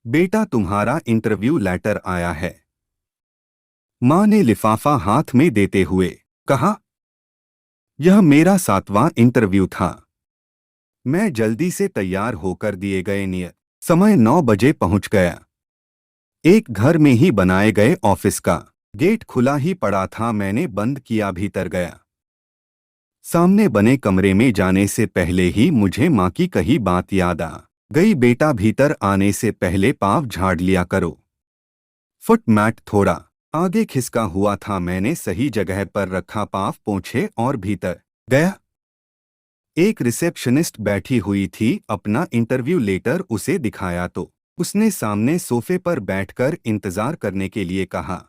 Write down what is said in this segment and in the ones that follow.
बेटा, तुम्हारा interview letter आया है। माँ ने लिफाफा हाथ में देते हुए कहा। यह मेरा 7वां इंटरव्यू था। मैं जल्दी से तैयार होकर दिए गए नियत समय 9 बजे पहुंच गया। एक घर में ही बनाए गए ऑफिस का गेट खुला ही पड़ा था। मैंने बंद किया, भीतर गया। सामने बने कमरे में जाने से पहले ही मुझे माँ की कही बात याद आ गई। बेटा, भीतर आने से पहले पाँव झाड़ लिया करो। फुट मैट थोड़ा आगे खिसका हुआ था। मैंने सही जगह पर रखा, पाँव पोंछे और भीतर गया। एक रिसेप्शनिस्ट बैठी हुई थी। अपना इंटरव्यू लेटर उसे दिखाया तो उसने सामने सोफे पर बैठकर इंतजार करने के लिए कहा।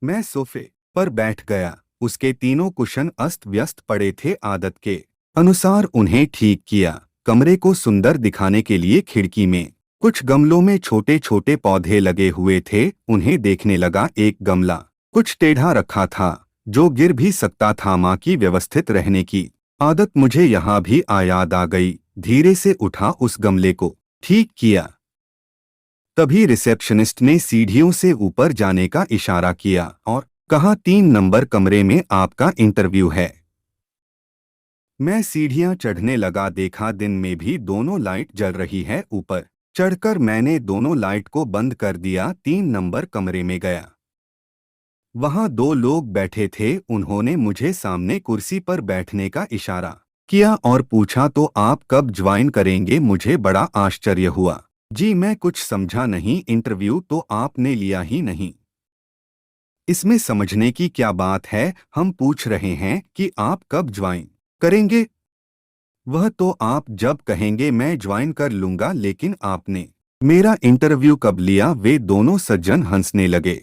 मैं सोफे पर बैठ गया। उसके तीनों कुशन अस्त व्यस्त पड़े थे। आदत के अनुसार उन्हें ठीक किया। कमरे को सुंदर दिखाने के लिए खिड़की में कुछ गमलों में छोटे छोटे पौधे लगे हुए थे। उन्हें देखने लगा। एक गमला कुछ टेढ़ा रखा था, जो गिर भी सकता था। माँ की व्यवस्थित रहने की आदत मुझे यहाँ भी याद आ गई। धीरे से उठा, उस गमले को ठीक किया। तभी रिसेप्शनिस्ट ने सीढ़ियों से ऊपर जाने का इशारा किया और कहा, 3 नंबर कमरे में आपका इंटरव्यू है। मैं सीढ़ियां चढ़ने लगा। देखा दिन में भी दोनों लाइट जल रही है। ऊपर चढ़कर मैंने दोनों लाइट को बंद कर दिया। 3 नंबर कमरे में गया। वहां 2 लोग बैठे थे। उन्होंने मुझे सामने कुर्सी पर बैठने का इशारा किया और पूछा, तो आप कब ज्वाइन करेंगे? मुझे बड़ा आश्चर्य हुआ। जी, मैं कुछ समझा नहीं। इंटरव्यू तो आपने लिया ही नहीं, इसमें समझने की क्या बात है? हम पूछ रहे हैं कि आप कब ज्वाइन करेंगे। वह तो आप जब कहेंगे मैं ज्वाइन कर लूंगा, लेकिन आपने मेरा इंटरव्यू कब लिया? वे दोनों सज्जन हंसने लगे।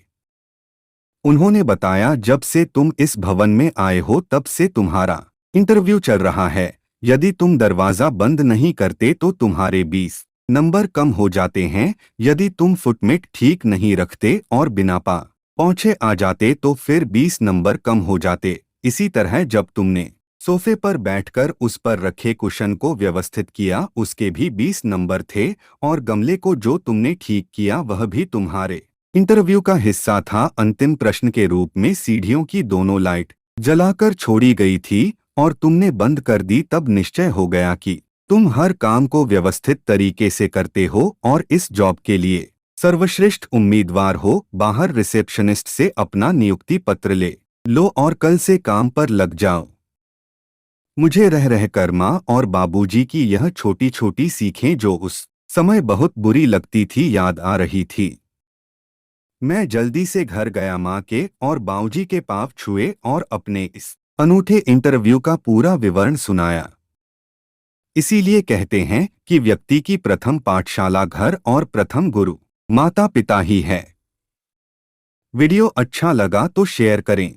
उन्होंने बताया, जब से तुम इस भवन में आए हो तब से तुम्हारा इंटरव्यू चल रहा है। यदि तुम दरवाजा बंद नहीं करते तो तुम्हारे 20 नंबर कम हो जाते हैं। यदि तुम फुटमेट ठीक नहीं रखते और बिना पहुंचे आ जाते तो फिर 20 नंबर कम हो जाते। इसी तरह जब तुमने सोफे पर बैठकर उस पर रखे कुशन को व्यवस्थित किया, उसके भी 20 नंबर थे। और गमले को जो तुमने ठीक किया वह भी तुम्हारे इंटरव्यू का हिस्सा था। अंतिम प्रश्न के रूप में सीढ़ियों की दोनों लाइट जलाकर छोड़ी गई थी और तुमने बंद कर दी। तब निश्चय हो गया कि तुम हर काम को व्यवस्थित तरीके से करते हो और इस जॉब के लिए सर्वश्रेष्ठ उम्मीदवार हो। बाहर रिसेप्शनिस्ट से अपना नियुक्ति पत्र ले लो और कल से काम पर लग जाओ। मुझे रह रहकर माँ और बाबूजी की यह छोटी छोटी सीखें, जो उस समय बहुत बुरी लगती थी, याद आ रही थी। मैं जल्दी से घर गया। माँ के और बाबूजी के पाँव छुए और अपने इस अनूठे इंटरव्यू का पूरा विवरण सुनाया। इसीलिए कहते हैं कि व्यक्ति की प्रथम पाठशाला घर और प्रथम गुरु माता पिता ही है। वीडियो अच्छा लगा तो शेयर करें।